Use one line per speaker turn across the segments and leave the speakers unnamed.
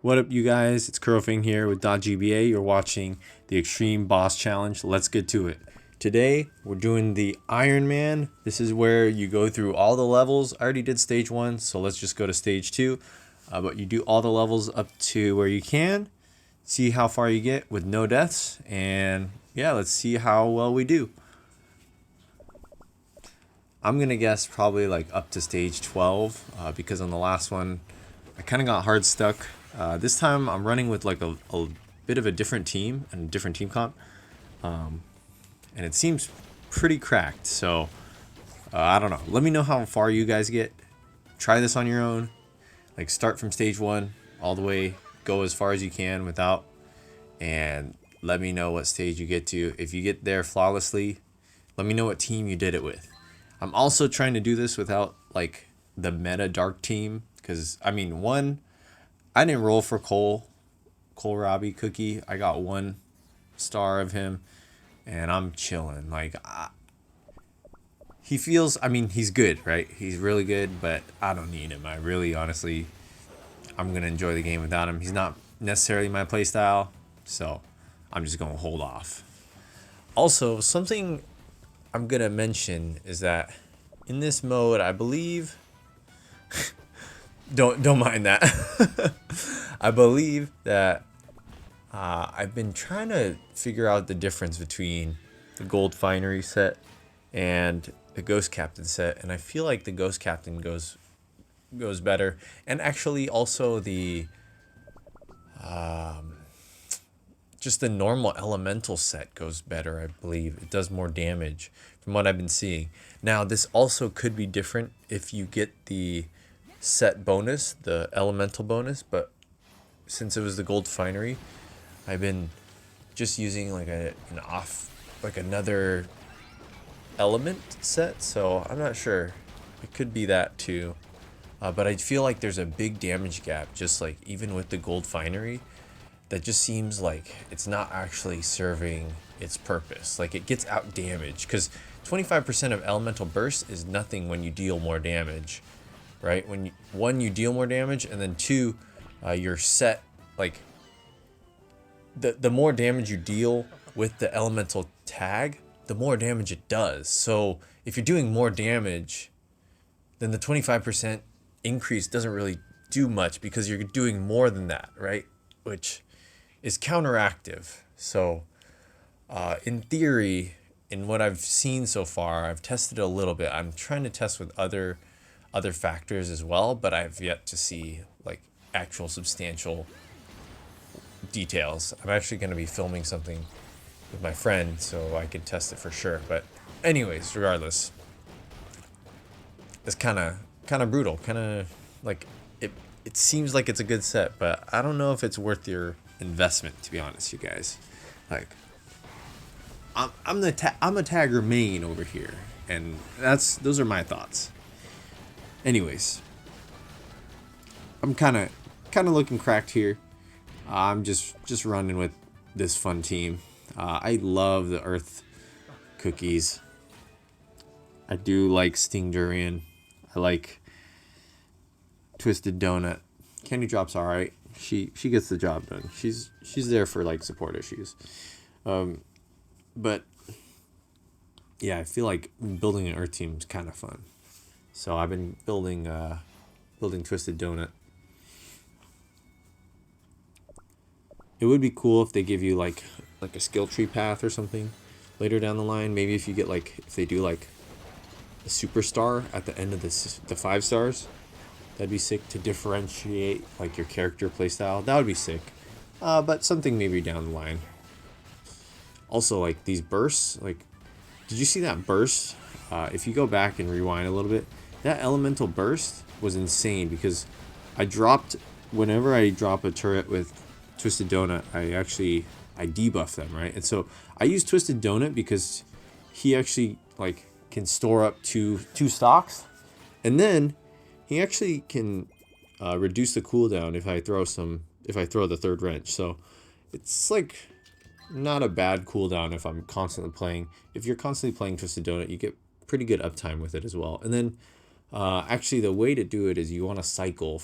What up, you guys? It's Curlfing here with .gba. You're watching the Extreme Boss Challenge. Let's get to it. Today, we're doing the Iron Man. This is where you go through all the levels. I already did stage 1, so let's just go to stage 2. But you do all the levels up to where you can. See how far you get with no deaths. And yeah, let's see how well we do. I'm going to guess probably like up to stage 12 because on the last one, I kind of got hard stuck. This time I'm running with like a bit of a different team and a different team comp. And it seems pretty cracked. So I don't know. Let me know how far you guys get. Try this on your own. Like start from stage 1 all the way. Go as far as you can without. And let me know what stage you get to. If you get there flawlessly, let me know what team you did it with. I'm also trying to do this without like the meta dark team. Because, I mean, I didn't roll for Robbie Cookie. I got 1 star of him, and I'm chilling. Like, he feels, I mean, he's good, right? He's really good, but I don't need him. Honestly, I'm going to enjoy the game without him. He's not necessarily my playstyle, so I'm just going to hold off. Also, something I'm going to mention is that in this mode, I believe... Don't mind that. I believe that I've been trying to figure out the difference between the Gold Finery set and the Ghost Captain set, and I feel like the Ghost Captain goes better, and actually also the just the normal elemental set goes better. I believe it does more damage from what I've been seeing. Now this also could be different if you get the set bonus, the elemental bonus, but since it was the Gold Finery, I've been just using like another element set, so I'm not sure. It could be that too, but I feel like there's a big damage gap, just like even with the Gold Finery, that just seems like it's not actually serving its purpose. Like it gets out damaged because 25% of elemental burst is nothing when you deal more damage. Right? When you deal more damage, and then 2, you're set, like, the more damage you deal with the elemental tag, the more damage it does. So if you're doing more damage, then the 25% increase doesn't really do much because you're doing more than that, right? Which is counteractive. So in theory, in what I've seen so far, I've tested it a little bit. I'm trying to test with other factors as well, but I've yet to see like actual substantial details. I'm actually going to be filming something with my friend so I can test it for sure. But anyways, regardless, it's kind of brutal. Kind of like it seems like it's a good set, but I don't know if it's worth your investment, to be honest, you guys. Like I'm a tagger main over here, and those are my thoughts. Anyways, I'm kind of looking cracked here. I'm just running with this fun team. I love the Earth cookies. I do like Sting Durian. I like Twisted Donut. Candy Drop's all right. She gets the job done. She's there for like support issues. But yeah, I feel like building an Earth team is kind of fun. So I've been building Twisted Donut. It would be cool if they give you like a skill tree path or something later down the line. Maybe if you get if they do like a superstar at the end of the 5 stars, that'd be sick to differentiate like your character playstyle. That would be sick. But something maybe down the line. Also, like these bursts, like did you see that burst? If you go back and rewind a little bit, that elemental burst was insane because whenever I drop a turret with Twisted Donut, I debuff them, right? And so I use Twisted Donut because he actually like can store up two stocks, and then he actually can reduce the cooldown if I throw the 3rd wrench. So it's like not a bad cooldown if I'm constantly playing. If you're constantly playing Twisted Donut, you get pretty good uptime with it as well. And then actually the way to do it is you want to cycle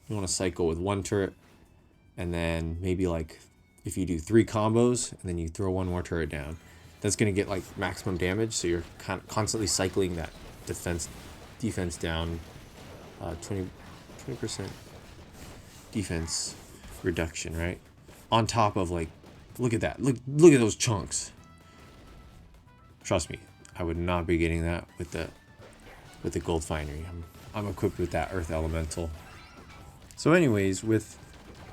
with 1 turret and then maybe like if you do 3 combos and then you throw 1 more turret down, that's gonna get like maximum damage. So you're constantly cycling that defense down, 20% defense reduction, right? On top of like, look at that, look at those chunks. Trust me, I would not be getting that with the gold finery. I'm equipped with that earth elemental. So anyways, with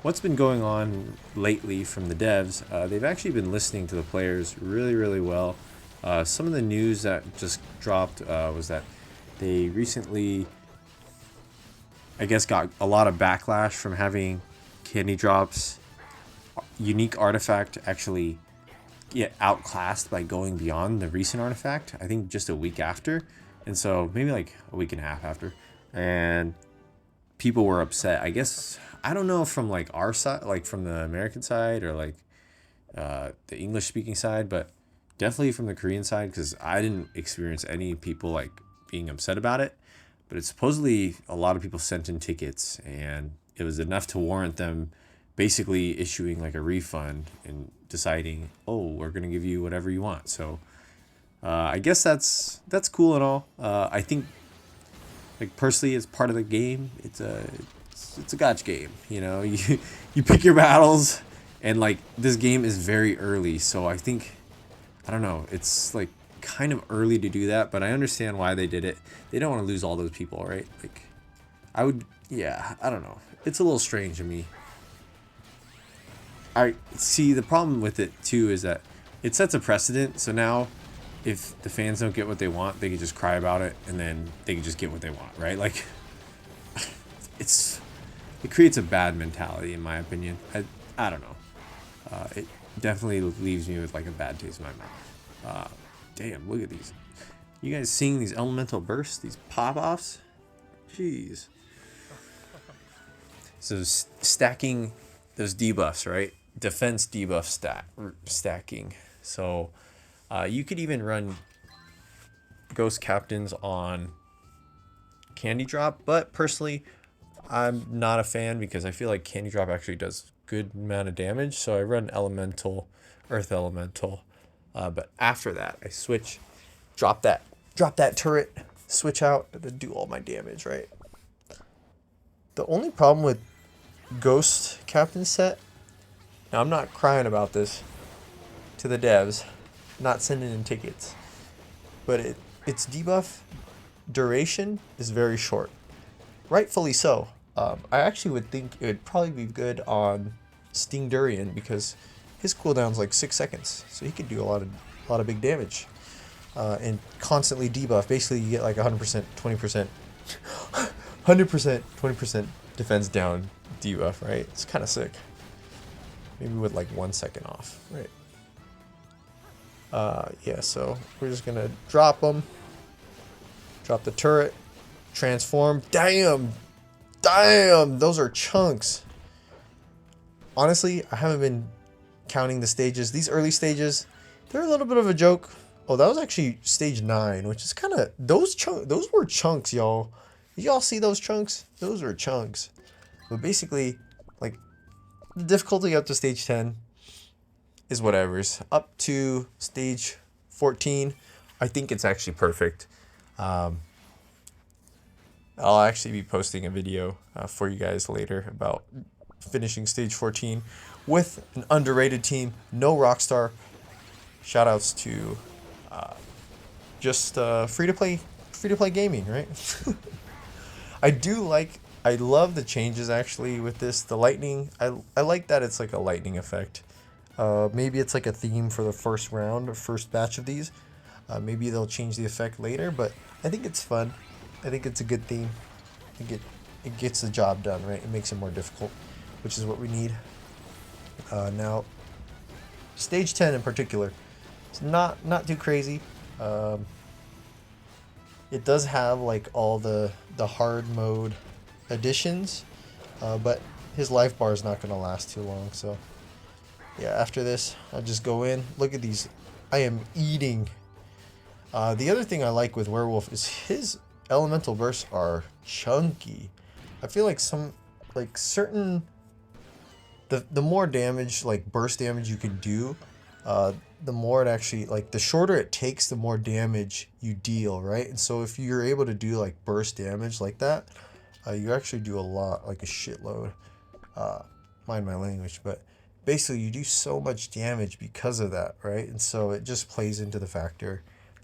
what's been going on lately from the devs, they've actually been listening to the players really well. Some of the news that just dropped was that they recently, I guess, got a lot of backlash from having candy drops unique artifact actually get outclassed by going beyond the recent artifact. I think just a week after, and so maybe like a week and a half after, and people were upset. I guess, I don't know from like our side, like from the American side or like the English speaking side, but definitely from the Korean side, because I didn't experience any people like being upset about it. But it's supposedly a lot of people sent in tickets, and it was enough to warrant them basically issuing like a refund and deciding, oh, we're gonna give you whatever you want. So I guess that's cool and all. I think, like, personally, it's part of the game. It's a gotcha game, you know. You pick your battles, and like this game is very early, so I think, I don't know, it's like kind of early to do that, but I understand why they did it. They don't want to lose all those people, right? Like, I would, yeah, I don't know. It's a little strange to me. I see the problem with it too is that it sets a precedent. So now, if the fans don't get what they want, they can just cry about it, and then they can just get what they want, right? Like, it creates a bad mentality, in my opinion. I don't know. It definitely leaves me with like a bad taste in my mouth. Damn, look at these. You guys seeing these elemental bursts, these pop-offs? Jeez. So stacking those debuffs, right? Defense debuff stacking. So you could even run Ghost Captains on Candy Drop, but personally, I'm not a fan because I feel like Candy Drop actually does good amount of damage. So I run Elemental, Earth Elemental. But after that, I switch, drop that turret, switch out, and then do all my damage, right? The only problem with Ghost Captain set, now I'm not crying about this to the devs, not sending in tickets, but its debuff duration is very short. Rightfully so. I actually would think it would probably be good on Sting Durian because his cooldown's like 6 seconds, so he could do a lot of big damage, and constantly debuff. Basically, you get like 100%, 20%, 100%, 20% defense down debuff, right? It's kind of sick. Maybe with like 1 second off, right? Yeah. So we're just gonna drop them. Drop the turret. Transform. Damn, those are chunks. Honestly, I haven't been counting the stages. These early stages, they're a little bit of a joke. Oh, that was actually stage 9, which is kind of, those were chunks, y'all. Did y'all see those chunks? Those were chunks. But basically, like, the difficulty up to stage 10 is whatever's. Up to stage 14, I think it's actually perfect. I'll actually be posting a video for you guys later about finishing stage 14 with an underrated team, no Rockstar. Shoutouts to just free to play gaming, right? I love the changes actually with this. The lightning, I like that it's like a lightning effect. Maybe it's like a theme for the first round or first batch of these. Maybe they'll change the effect later, but I think it's fun. I think it's a good theme. I think it gets the job done, right? It makes it more difficult, which is what we need. Now, stage 10 in particular, it's not too crazy. It does have like all the hard mode additions, but his life bar is not going to last too long. So yeah, after this, I'll just go in. Look at these. I am eating. The other thing I like with Werewolf is his elemental bursts are chunky. I feel like certain
the more damage, like burst damage you can do, uh, the more it actually, like the shorter it takes, the more damage you deal, right? And so if you're able to do like burst damage like that, you actually do a lot, like a shitload. Mind my language, but basically you do so much damage because of that, right? And so it just plays into the factor.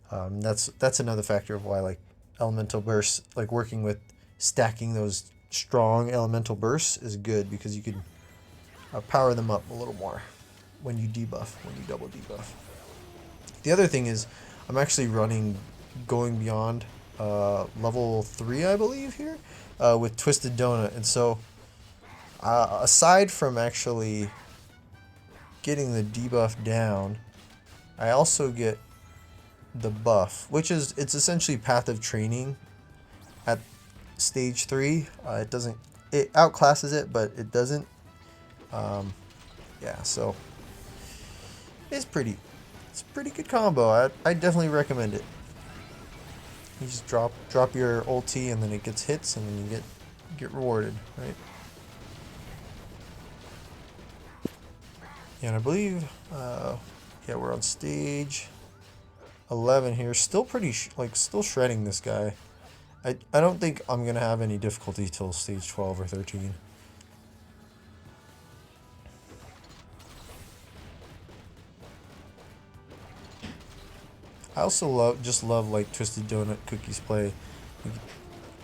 That's another factor of why like elemental bursts, like working with stacking those strong elemental bursts is good, because you can power them up a little more when you debuff, when you double debuff. The other thing is I'm actually running, going beyond level 3, I believe, here with Twisted Donut. And so aside from actually getting the debuff down, I also get the buff, which is, it's essentially Path of Training at stage 3. It doesn't, it outclasses it, but it doesn't. Yeah, so it's a pretty good combo. I definitely recommend it. You just drop your ulti, and then it gets hits, and then you get rewarded, right? Yeah, and I believe, yeah, we're on stage 11 here. Still pretty, still shredding this guy. I don't think I'm going to have any difficulty till stage 12 or 13. I also just love like Twisted Donut Cookie's play. Like,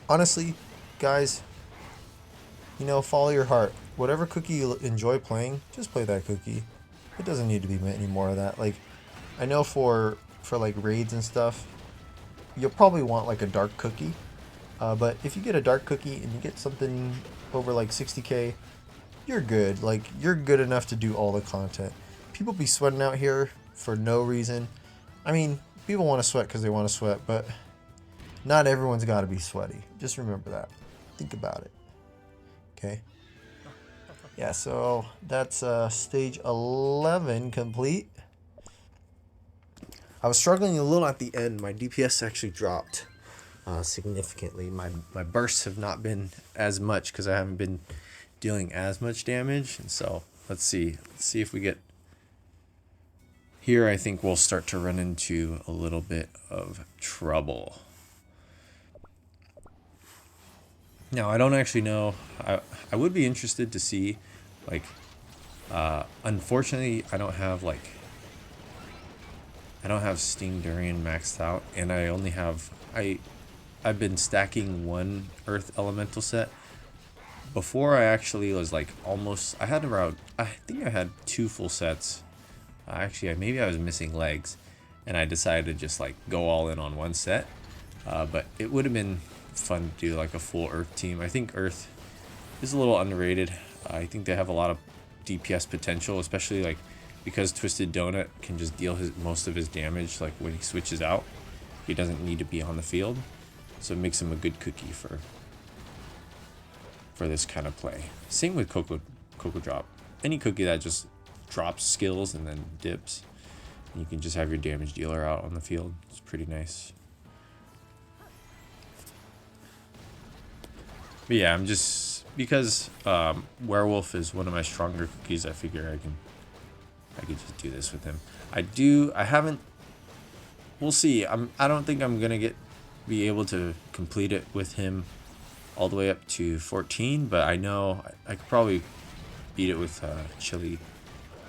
honestly, guys, you know, follow your heart. Whatever cookie you enjoy playing, just play that cookie. It doesn't need to be any more of that. Like, I know for like raids and stuff, you'll probably want like a dark cookie. But if you get a dark cookie and you get something over like 60k, you're good. Like, you're good enough to do all the content. People be sweating out here for no reason. I mean, people want to sweat because they want to sweat, but not everyone's got to be sweaty. Just remember that. Think about it. Okay. Yeah, so that's stage 11 complete. I was struggling a little at the end. My DPS actually dropped significantly. My bursts have not been as much because I haven't been dealing as much damage. And so let's see if we get here. I think we'll start to run into a little bit of trouble. Now, I don't actually know. I would be interested to see, like, unfortunately, I don't have Sting Durian maxed out, and I only have, I've been stacking one Earth Elemental set. Before I actually was like almost, I think I had 2 full sets. Actually, maybe I was missing legs, and I decided to just like go all in on one set. But it would have been fun to do like a full Earth team. I think Earth is a little underrated. I think they have a lot of DPS potential, especially like because Twisted Donut can just deal most of his damage like when he switches out. He doesn't need to be on the field, so it makes him a good cookie for this kind of play. Same with Cocoa Drop. Any cookie that just drops skills and then dips, and you can just have your damage dealer out on the field. It's pretty nice. But yeah, I'm just, because Werewolf is one of my stronger cookies, I figure I could just do this with him. I haven't, we'll see. I don't think I'm gonna be able to complete it with him all the way up to 14, but I know I could probably beat it with chili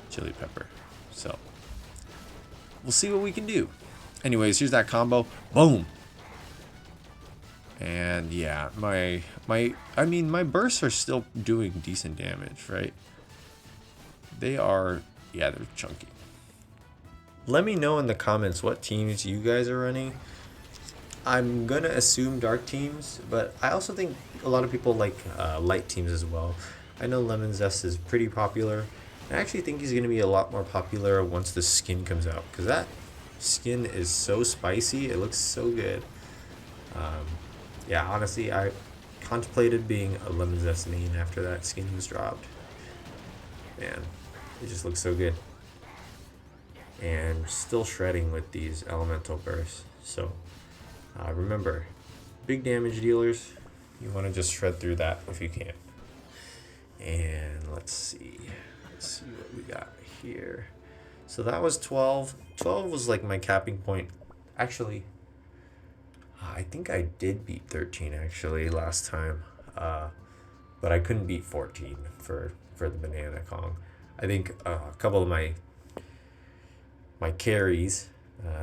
pepper. So we'll see what we can do. Anyways, here's that combo. Boom. And yeah, my bursts are still doing decent damage, right? They're chunky. Let me know in the comments what teams you guys are running. I'm gonna assume dark teams, but I also think a lot of people like light teams as well. I know Lemon Zest is pretty popular. I actually think he's gonna be a lot more popular once the skin comes out, because that skin is so spicy. It looks so good. Yeah, honestly, I contemplated being a Lemon Zest main after that skin was dropped. Man, it just looks so good. And still shredding with these elemental bursts. So remember, big damage dealers, you want to just shred through that if you can.
And let's see what we got here. So that was 12. 12 was like my capping point. Actually, I think I did beat 13 actually last time. But I couldn't beat 14 for the banana Kong. I think a couple of my carries,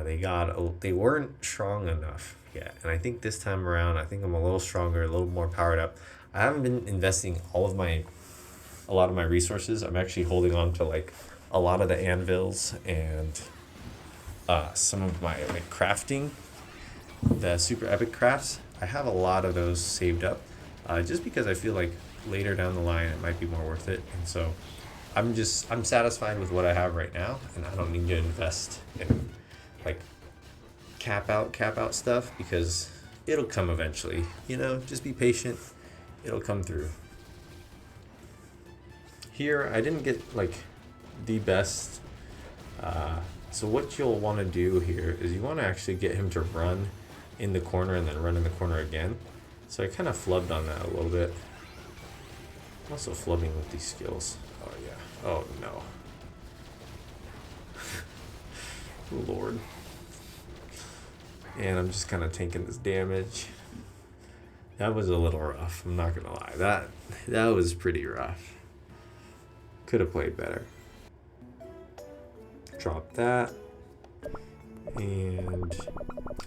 they weren't strong enough yet. And I think this time around, I think I'm a little stronger, a little more powered up. I haven't been investing a lot of my resources. I'm actually holding on to like a lot of the anvils and some of my like crafting, the super epic crafts. I have a lot of those saved up, just because I feel like later down the line it might be more worth it. And so I'm satisfied with what I have right now, and I don't need to invest in like cap out stuff, because it'll come eventually. Just be patient. It'll come through. Here, I didn't get like the best. So what you'll want to do here is you want to actually get him to run in the corner and then run in the corner again. So I kind of flubbed on that a little bit. I'm also flubbing with these skills. Oh yeah. Oh no. Oh, Lord. And I'm just kind of taking this damage. That was a little rough. I'm not gonna lie. That was pretty rough. Could have played better. Drop that. And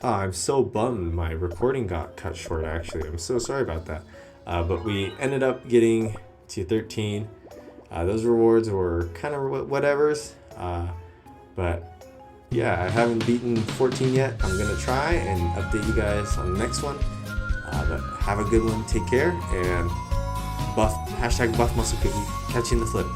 I'm so bummed my recording got cut short, actually. I'm so sorry about that. But we ended up getting to 13. Those rewards were kind of whatevers. But yeah, I haven't beaten 14 yet. I'm gonna try and update you guys on the next one. But have a good one. Take care, and #buff muscle cookie. Catch you in the flip.